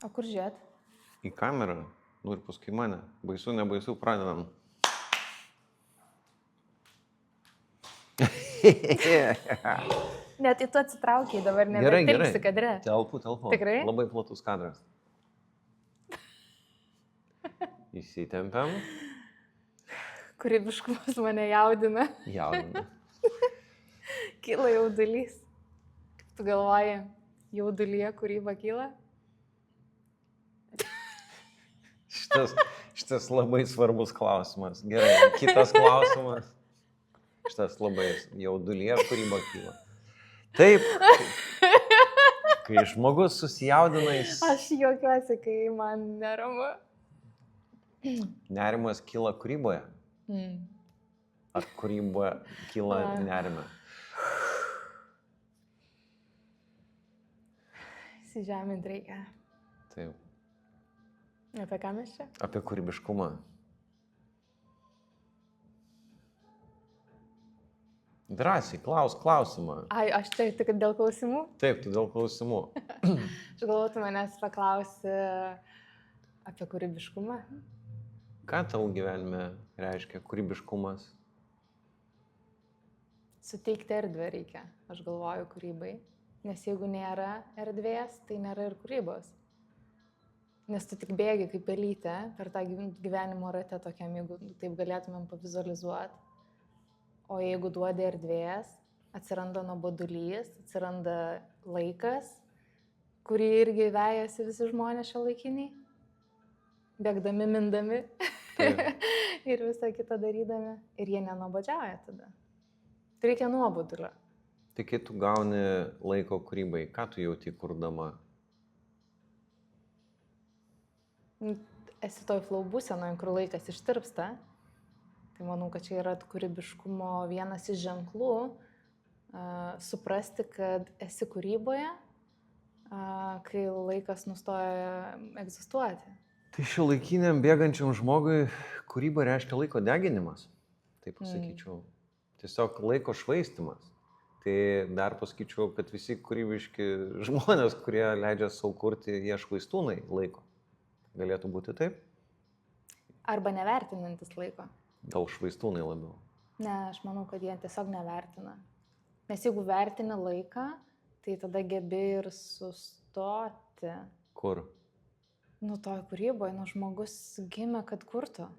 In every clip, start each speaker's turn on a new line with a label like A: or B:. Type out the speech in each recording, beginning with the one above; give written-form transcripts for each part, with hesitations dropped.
A: O kur žiūrėt?
B: Į kamerą. Nu ir paskui mane. Baisu, nebaisu, pradedam.
A: Net į tu atsitraukiai dabar,
B: Gerai.
A: nebetilpsi kadre.
B: Telpu.
A: Tikrai?
B: Labai platus kadras. Įsitempiam.
A: Kūrybiškumas mane jaudina.
B: Jaudina.
A: Kyla jaudulys. Kaip tu galvoji, jaudulyje kūryba kyla?
B: Šitas labai svarbus klausimas. Gerai, kitas klausimas. Šitas labai jaudulyje kūryba kyla. Taip. Kai žmogus susijaudina,
A: Aš juokiuosi, kai man neramu.
B: nerimas kyla kūryboje. Ar kūryba kyla nerime?
A: Įsižemint reikia.
B: Taip.
A: Apie ką mes čia?
B: Apie kūrybiškumą. Drąsiai, klausimą.
A: Ai, aš tai tik dėl klausimų?
B: Taip, tu dėl klausimų.
A: Aš galvoju, tu manęs paklausi apie kūrybiškumą.
B: Ką tau gyvenime reiškia kūrybiškumas?
A: Suteikti erdvę reikia, aš galvoju, kūrybai. Nes jeigu nėra erdvės, tai nėra ir kūrybos. Nes tu tik bėgi kaip pelytė per tą gyvenimo rate tokiam, jeigu taip galėtumėm pavizualizuoti. O jeigu duodi erdvės, atsiranda nuobodulys, atsiranda laikas, kurį irgi vejasi visi žmonės šiuolaikiniai, bėgdami, mindami ir visą kitą darydami. Ir jie nenuobodžiauja tada. Tai reikia nuobodulio.
B: Tai kai tu gauni laiko kūrybai, ką tu jauti kurdama?
A: Esi toj flow būsenoje, kur laikas ištirpsta. Tai manau, kad čia yra kūrybiškumo vienas iš ženklų, suprasti, kad esi kūryboje, kai laikas nustoja egzistuoti.
B: Tai šiuolaikiniam bėgančiam žmogui kūryba reiškia laiko deginimas, taip pasakyčiau. Tiesiog laiko švaistimas. Tai dar pasakyčiau, kad visi kūrybiški žmonės, kurie leidžia savo kurti, jie švaistūnai laiko. Galėtų būti taip?
A: Arba nevertinantis laiko.
B: Gal švaistūnai labiau?
A: Ne, aš manau, kad jie tiesiog nevertina. Nes jeigu vertini laiką, tai tada gebi ir sustoti.
B: Kur?
A: Nu, toj kūryboje, žmogus gimė, kad kurtų.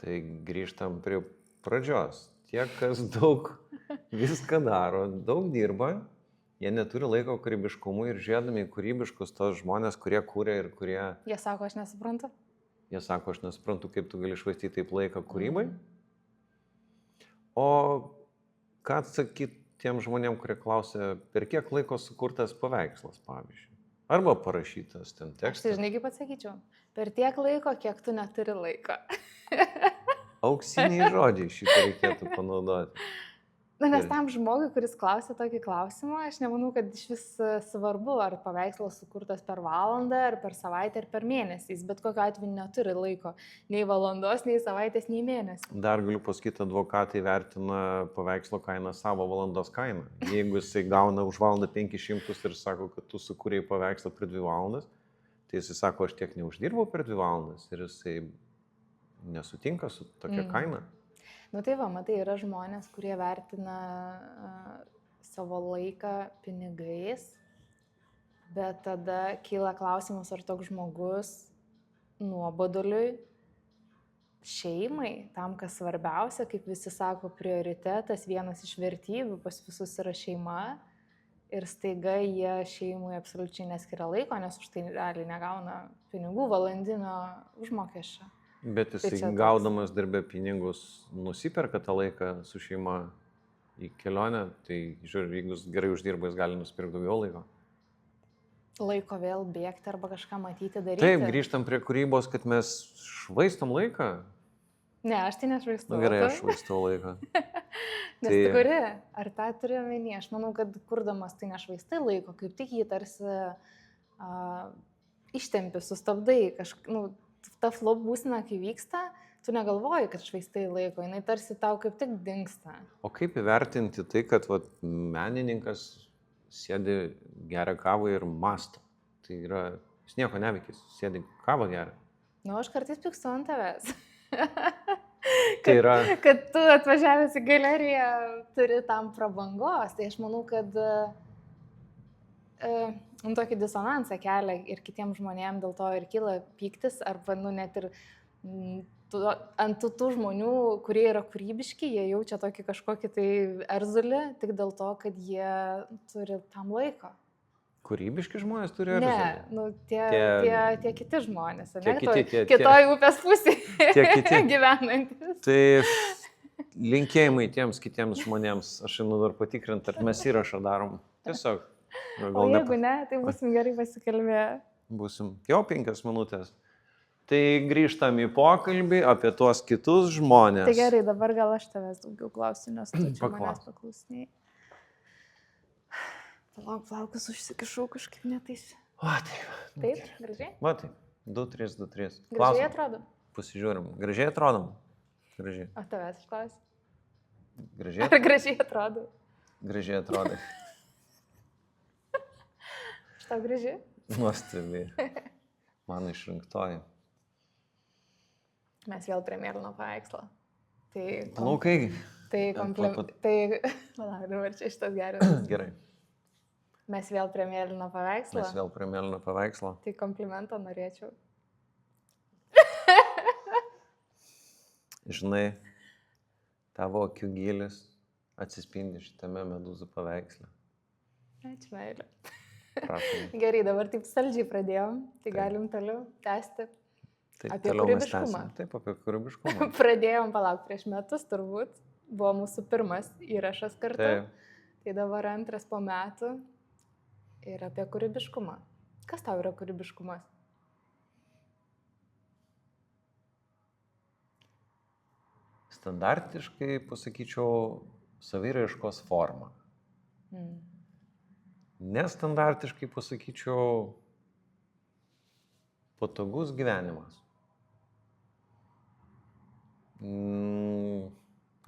B: Tai grįžtam prie pradžios. Tie, kas daug viską daro, daug dirba, jie neturi laiko kūrybiškumui ir žiūrėdami kūrybiškus tos žmonės, kurie kūrė ir kurie...
A: Jie sako, aš nesuprantu.
B: Jie sako, aš nesuprantu, kaip tu gali švaistyti taip laiką kūrybai. O ką atsakyti tiem žmonėm, kurie klausia, per kiek laiko sukurtas paveikslas, pavyzdžiui? Arba parašytas ten tekstas.
A: Aš tai žinai, kaip atsakyčiau. Per tiek laiko, kiek tu neturi laiko.
B: Auksiniai žodžiai šitą reikėtų panaudoti.
A: Nes tam žmogui, kuris klausia tokį klausimą, aš nemanau, kad iš vis svarbu, ar paveikslas sukurtas per valandą, ar per savaitę, ar per mėnesį. Jis bet kokiu atveju neturi laiko nei valandos, nei savaitės, nei mėnesį.
B: Dar galiu pasakyti, advokatai vertina paveikslo kainą savo valandos kainą. Jeigu jisai gauna už valandą 500 ir sako, kad tu sukūrėjai paveikslą per 2 valandas, tai jisai sako, aš tiek neuždirbau per 2 valandas ir jisai nesutinka su tokia kaina.
A: Nu tai va, matai, yra žmonės, kurie vertina savo laiką pinigais, bet tada kyla klausimas, ar toks žmogus nuoboduliui, šeimai, tam, kas svarbiausia, kaip visi sako, prioritetas, vienas iš vertybių pas visus yra šeima ir staiga jie šeimui absoliučiai neskiria laiko, nes už tai realiai negauna pinigų valandinio užmokesčio.
B: Bet jisai gaudamas darbę pinigus nusiperka tą laiką su šeima į kelionę, tai žiūrėjau, jeigu jis gerai uždirba, jis gali nusipirkti daugiau laiko.
A: Laiko vėl bėgti arba kažką matyti, daryti.
B: Taip, grįžtam prie kūrybos, kad mes švaistom laiką.
A: Ne, aš tai nešvaistau.
B: Nu, gerai, aš švaistau laiką.
A: Nes tu kuri, ar tą turiu omeny? Aš manau, kad kurdamas tai nešvaistai laiko, kaip tik jį tarsi ištempi, sustabdai, ta flow būsena, kai vyksta, tu negalvoji, kad švaistai laiko, jinai tarsi tau kaip tik dingsta.
B: O kaip įvertinti tai, kad menininkas sėdi, geria kavą ir mąsto. Tai yra, jis nieko neveikis, sėdi kavą geria.
A: Nu, aš kartais pykstu ant tavęs.
B: Tai yra,
A: Kad tu atvažiavęs į galeriją turi tam prabangos. Tai aš manau, kad tokį disonansą kelia ir kitiems žmonėms dėl to ir kyla pyktis, arba net ir ant tų žmonių, kurie yra kūrybiški, jie jaučia tokį kažkokį tai erzulį tik dėl to, kad jie turi tam laiko.
B: kūrybiški žmonės turi erzulį.
A: Ne, nu, tie kiti žmonės, ne?
B: Tie
A: Kitoj upės pusėje
B: tie kiti
A: gyvenantis.
B: Tai linkėjimai tiems kitiems žmonėms. Aš einu dar patikrinti, ar mes įrašą darom. Tiesiog.
A: O jeigu ne, tai būsim gerai pasikalbėję.
B: Būsim. Jau 5 minutės. Tai grįžtam į pokalbį apie tuos kitus žmonės.
A: Tai gerai, dabar gal aš tavęs daugiau klausiu, nes tu čia manęs
B: Paklausk.
A: paklausinėjai. Plaukus užsikišau kažkaip netais.
B: O, taip.
A: Taip, gražiai?
B: Va, taip. 2-3, 2-3.
A: Gražiai atrodo.
B: Pasižiūrim. Gražiai atrodom? Gražiai.
A: O tavęs aš klausiu.
B: Gražiai?
A: Ar gražiai atrodo?
B: Gražiai atrodai.
A: Aš tau gražiai?
B: Nuostabi. Mano išrinktoji.
A: Mes vėl prie mėlyno paveikslo.
B: Plaukai.
A: Tai Palauk, dabar čia šitas geras.
B: Gerai.
A: Mes vėl prie mėlyno paveikslo.
B: Mes vėl prie mėlyno paveikslo.
A: Tai komplimento norėčiau.
B: Žinai, tavo akių gilis atsispindi šitame medūzų paveiksle.
A: Ačiū, meilė.
B: Prašom.
A: Gerai, dabar taip saldžiai pradėjom, tai galim toliau tęsti.
B: Taip,
A: Apie
B: toliau mes
A: kūrybiškumą.
B: tęsim. Taip, apie kūrybiškumą.
A: Pradėjom prieš metus turbūt. Buvo mūsų pirmas įrašas kartu.
B: Taip.
A: Tai dabar antras po metų. Ir apie kūrybiškumą. Kas tau yra kūrybiškumas?
B: Standartiškai pasakyčiau saviraiškos forma. Nestandartiškai pasakyčiau patogus gyvenimas.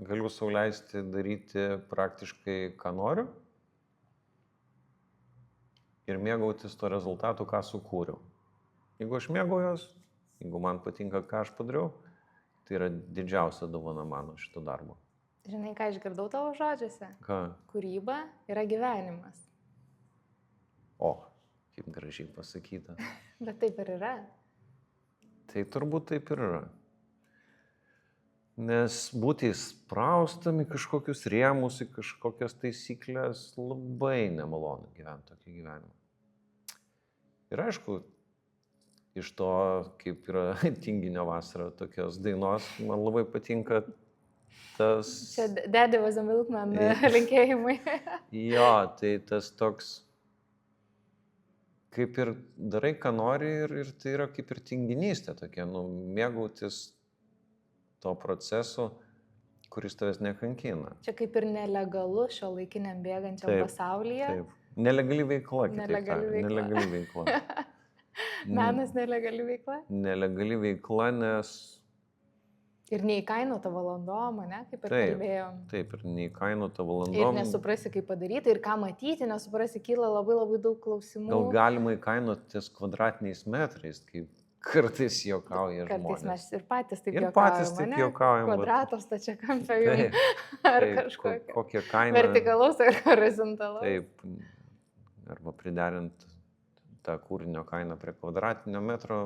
B: Galiu sau leisti daryti praktiškai, ką noriu ir mėgautis to rezultatų, ką sukūriau. Jeigu aš mėgaujuos, jeigu man patinka, ką aš padariau, tai yra didžiausia dovana mano šito darbo.
A: Žinai, ką išgirdau tavo žodžiuose?
B: Ką?
A: Kūryba yra gyvenimas.
B: O, kaip gražiai pasakyta.
A: Bet taip ir yra.
B: Tai turbūt taip ir yra. Nes būti įspraustam į kažkokius rėmus, į kažkokias taisyklės labai nemalonu gyventi tokį gyvenimą. Ir aišku, iš to, kaip yra Tinginio vasara tokios dainos, man labai patinka tas...
A: Čia Daddy was a milkman linkėjimai.
B: Jo, tai tas toks, kaip ir darai, ką nori ir tai yra kaip ir tinginystė tokia, mėgautis to procesu, kuris tavęs nekankina.
A: Čia kaip ir nelegalu šio laikiniam bėgančiam pasaulyje.
B: Taip. Nelegali veikla,
A: Nelegali
B: veikla.
A: Menas nelegali veikla?
B: Nelegali veikla, nes...
A: Ir neįkainota valandom, ne, kaip ir kalbėjom.
B: Taip, ir neįkainota valandom.
A: Ir nesuprasi, kaip padaryti, ir ką matyti, nesuprasi, kyla labai daug klausimų.
B: Gal galima įkainuoti ties kvadratiniais metrais, kaip kartais juokauja žmonės.
A: Kartais mes ir patys taip
B: juokaujam. Ir patys taip juokaujam.
A: Kvadratos tačia kampio jums. Ar kažkokia.
B: Kokia kaina.
A: Vertikalaus ar horizontalaus.
B: Taip. Arba priderinti tą kūrinio kainą prie kvadratinio metro,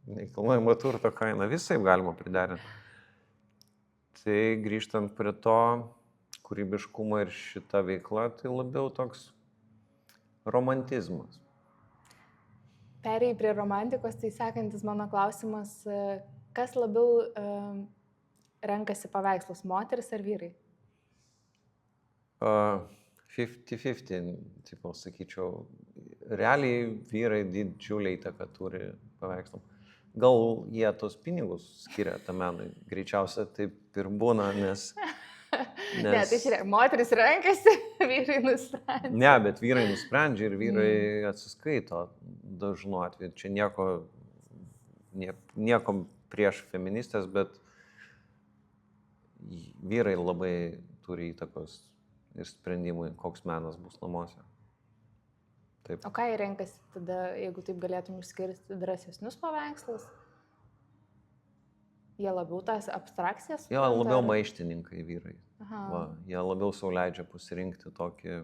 B: nekilnojamo turto kainą, visai galima priderinti. Tai grįžtant prie to kūrybiškumo ir šita veikla, tai labiau toks romantizmas.
A: Perėjai prie romantikos, tai sekantis mano klausimas, kas labiau renkasi paveikslus, moteris ar vyrai?
B: 50-50, taip sakyčiau. Realiai vyrai didžiulį įtaką turi paveikslam. Gal jie tos pinigus skiria tam menui. Greičiausia taip ir būna, nes...
A: Ne, tai žiūrėk, moteris renkasi, vyrai nusprendžia.
B: Ne, bet vyrai nusprendžia ir vyrai atsiskaito dažnu atveju. Čia nieko prieš feministės, bet vyrai labai turi įtakos ir sprendimui, koks menas bus namuose. Taip.
A: O ką jie renkasi tada, jeigu taip galėtum išskirti drąsesnius paveikslus? Jie labiau tas abstrakcijas?
B: Jie labiau maištininkai vyrai.
A: Aha.
B: Va, jie labiau sau leidžia pasirinkti tokį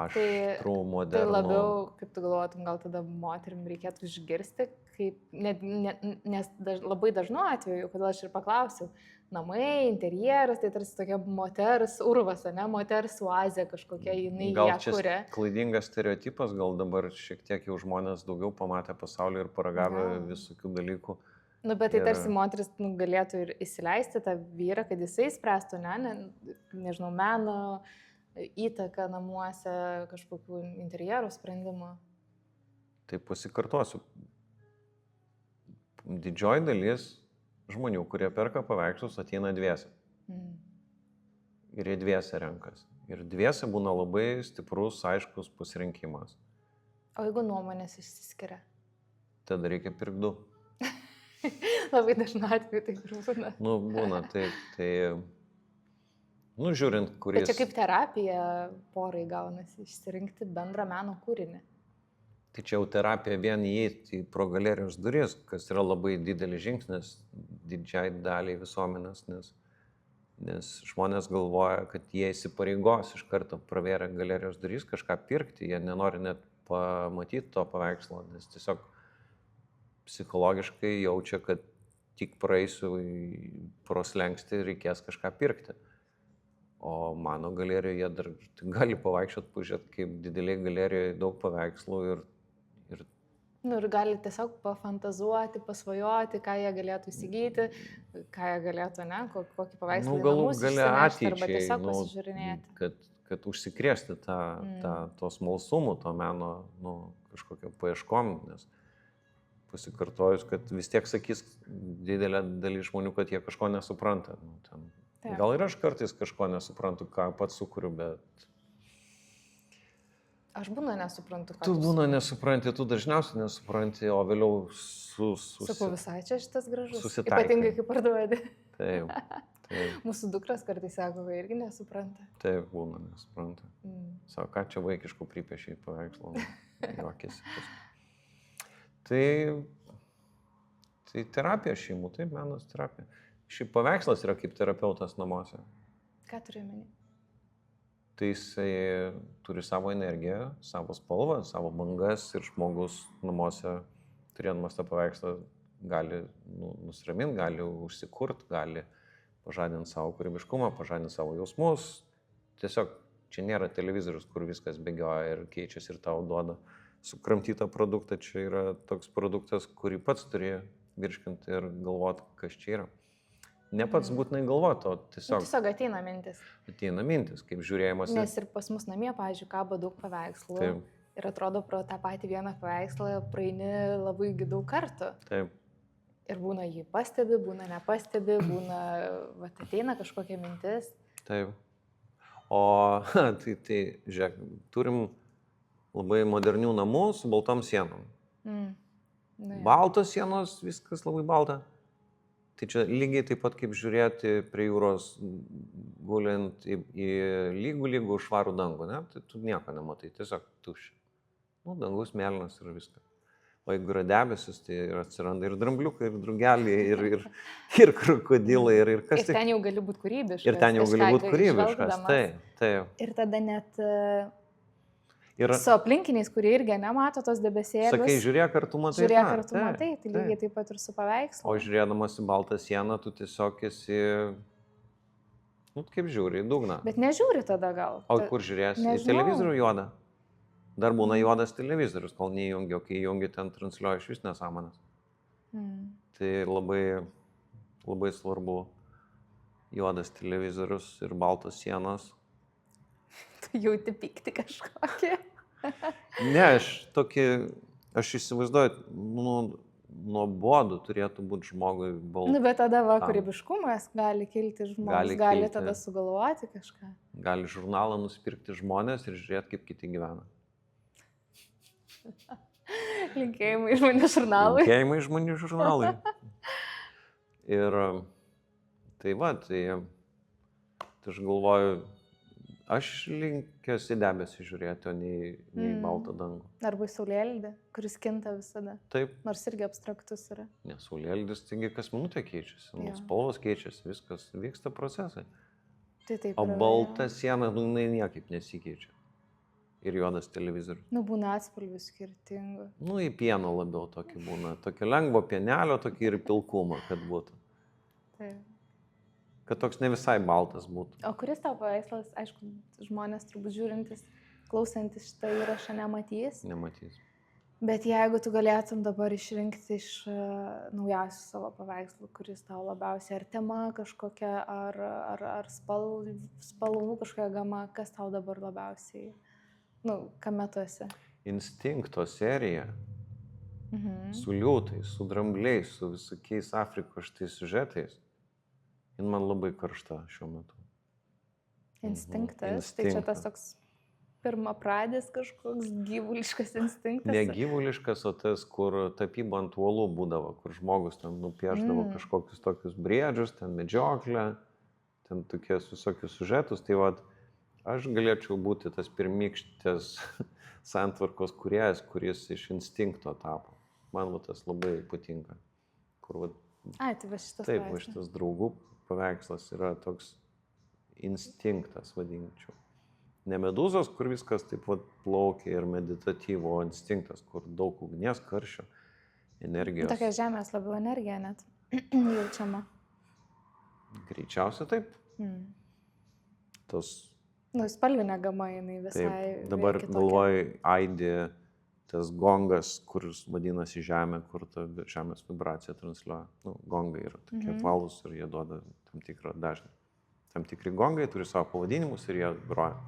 B: aštrų,
A: Tai
B: modernų.
A: labiau, kaip tu galvotum, gal tada moterim reikėtų išgirsti, kaip, nes labai dažnu atveju, kodėl aš ir paklausiau, namai, interjeras, tai tarsi tokia moters urvas, ne, moters oazė kažkokia, jinai
B: Gal
A: ją
B: čia
A: kuria.
B: klaidingas stereotipas, gal dabar šiek tiek jau žmonės daugiau pamatė pasaulį ir paragavę
A: Gal.
B: visokių dalykų.
A: Nu, bet tai
B: Ir-
A: tarsi moteris galėtų ir įsileisti tą vyrą, kad jisai spręstų, nežinau, meno, įtaką namuose, kažkokių interjerų sprendimų.
B: Tai pasikartosiu. Didžioji dalis žmonių, kurie perka paveikslus, ateina dviese. Ir jie dviese renkas. Ir dviese būna labai stiprus, aiškus pasirinkimas.
A: O jeigu nuomonės išsiskiria?
B: Tada reikia pirkti du.
A: Labai dažnu atveju taip ir būna.
B: Nu, būna taip. Tai, nu, žiūrint, kuris.
A: Bet čia kaip terapija porai gaunasi išsirinkti bendrą meno kūrinį.
B: Tai čia jau terapija vien įeiti į pro galerijos duris, kas yra labai didelis žingsnis didžiai daliai visuomenės, nes žmonės galvoja, kad jie įsipareigos iš karto pravėrę galerijos duris kažką pirkti, jie nenori net pamatyti to paveikslo, nes tiesiog psichologiškai jaučia, kad tik praeisiu pro slenkstį reikės kažką pirkti. O mano galerijoje jie dar gali pavaikščioti, pažiūrėti, kaip dideliai galerijoje daug paveikslų ir
A: Nu ir gali tiesiog pafantazuoti, pasvajoti, ką jie galėtų įsigyti, ką jie galėtų, ne, kokį paveikslą
B: galų gale ateičiai,
A: arba tiesiog pasižiūrinėti.
B: Kad užsikrėsti to smalsumu, to meno, kažkokio paieškom, nes pasikartojus, kad vis tiek sakys didelė dalis žmonių, kad jie kažko nesupranta. Gal ir aš kartais kažko nesuprantu, ką pats sukuriu, bet...
A: Aš būna nesuprantu, ką
B: tu būna nesupranti, tu dažniausiai nesupranti, o vėliau
A: Sakau, visai čia šitas gražus.
B: susitaikai.
A: Ypatingai, kaip parduodi.
B: Taip.
A: Mūsų dukras kartais sako, kad irgi nesupranta.
B: Taip, būna nesupranta. Sako, ką čia vaikiško pripiešiai paveikslą, juokėsi. Tai terapija šeimų, taip, menas terapija. Šiaip paveikslas yra kaip terapeutas namuose.
A: Ką turiu omeny?
B: Tai jisai turi savo energiją, savo spalvą, savo bangas ir žmogus namuose, turėdamas tą paveikslą, gali nusiraminti, gali užsikurt, gali pažadinti savo kūrybiškumą, pažadinti savo jausmus. Tiesiog čia nėra televizorius, kur viskas bėgioja ir keičiasi ir tau duoda sukramtytą produktą. Čia yra toks produktas, kurį pats turi virškinti ir galvoti, kas čia yra. Ne pats būtinai galvoti, o tiesiog
A: ateina mintis.
B: Ateina mintis, kaip žiūrėjimas.
A: Nes ir pas mus namie, pavyzdžiui, kabo daug paveikslų.
B: Taip.
A: Ir atrodo, pro tą patį vieną paveikslą praeini labai daug kartų.
B: Taip.
A: Ir būna jį pastebi, būna nepastebi, būna, ateina kažkokia mintis.
B: Taip. O, tai žiūrėk, turim labai modernių namų su baltom sienom. Baltos sienos, viskas labai balta. Tai čia lygiai taip pat kaip žiūrėti prie jūros gulint į lygų švarų dangų, ne? Tai tu nieko nematai, tiesiog tuščia. Dangus mėlynas ir viskas. O jeigu yra debesis, tai atsiranda ir drambliukai, ir drugeliai, ir krokodilai, ir kas tik.
A: Ir ten jau gali būti kūrybiškas.
B: Ir ten jau gali būti kūrybiškas, taip.
A: Ir tada net su aplinkiniais, kurie irgi nemato tos debesėlius.
B: Sakai, žiūrėk, ar tu matai.
A: Žiūrėk, ar tu matai, tai lygiai taip pat ir su paveikslu.
B: O žiūrėdamas į baltą sieną, tu tiesiog esi, kaip žiūri, į dugną.
A: Bet nežiūri tada gal.
B: O kur žiūrėsi? Į televizorių juodą. Dar būna juodas televizorius, kol neįjungi, o kai įjungi, ten transliuoja iš vis nesąmonės. Tai labai, labai svarbu juodas televizorius ir baltos sienos.
A: Tu jauti pykti kažkokį.
B: Ne, aš įsivaizduoju, nuobodu turėtų būti žmogui baltas.
A: Bet tada kūrybiškumas gali kilti žmogus, gali tada sugalvoti kažką.
B: Gali žurnalą nusipirkti žmonės ir žiūrėti, kaip kiti gyvena.
A: Linkėjimai žmonių žurnalui.
B: Linkėjimai žmonių žurnalui. Ir tai aš galvoju, Aš linkęs į debesį žiūrėti, o nei į baltą dangų.
A: Arba į saulėlydį, kuris kinta visada.
B: Taip,
A: Nors irgi abstraktus yra.
B: nes saulėlydis, taigi kas minutę keičiasi,
A: Jo.
B: spalvos keičiasi, viskas vyksta procesai.
A: Tai taip.
B: O
A: yra,
B: balta siena, jinai niekaip nesikeičia. Ir juodas televizorius.
A: Nu, būna atspalvių skirtingų.
B: Į pieno labiau tokį būna. Tokio lengvo pienelio, tokį ir pilkumą, kad būtų.
A: Taip.
B: Kad toks ne visai baltas būtų.
A: O kuris tavo paveikslas, aišku, žmonės turbūt žiūrintis, klausantis šitą įrašą nematys.
B: Nematys.
A: Bet jeigu tu galėtum dabar išrinkti iš naujausių savo paveikslų, kuris tau labiausiai artima kažkokia, ar spalvų kažkokia gama, kas tau dabar labiausiai, kame tu esi?
B: Instinkto serija.
A: Mhm.
B: Su liūtais, su drambliais, su visokiais Afrikos šitais siužetais. Jin man labai karšta šiuo metu.
A: Instinktas. Tai čia tas toks pirmapradis kažkoks gyvuliškas instinktas.
B: Ne gyvuliškas, o tas, kur tapyba ant uolų būdavo, kur žmogus ten nupieždavo kažkokius tokius briedžius, ten medžioklę, ten tokius visokius siužetus. Tai vat, aš galėčiau būti tas pirmykštės santvarkos kūrėjas, kuris iš instinkto tapo. Man tas labai patinka. Kur, vat,
A: Ai, tai va šitas.
B: taip, va šitas draugų paveikslas yra toks instinktas, vadinčiau. Ne medūzos, kur viskas taip vat plaukia ir meditatyvo, o instinktas, kur daug ugnies, karščio, energijos.
A: Tokia žemės labiau energija net jaučiama.
B: Greičiausia taip. Tos,
A: Spalvinė gama jinai visai.
B: taip, dabar galvoj aidi tas gongas, kuris vadinasi žemė, kur ta žemės vibracija transliuoja. Gongai yra tokie apvalūs ir jie duoda tam tikrą dažnį. Tam tikri gongai turi savo pavadinimus ir jie groja.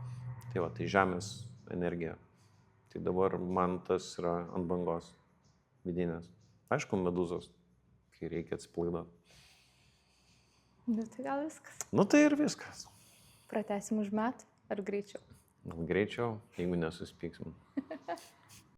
B: Tai va, tai žemės energija. Tai dabar man tas yra ant bangos vidinės. Aišku, medūzos, kai reikia atsipalaiduoti.
A: Tai gal viskas.
B: Tai ir viskas.
A: Pratęsim už metų ar greičiau?
B: Greičiau, jeigu nesuspyksim.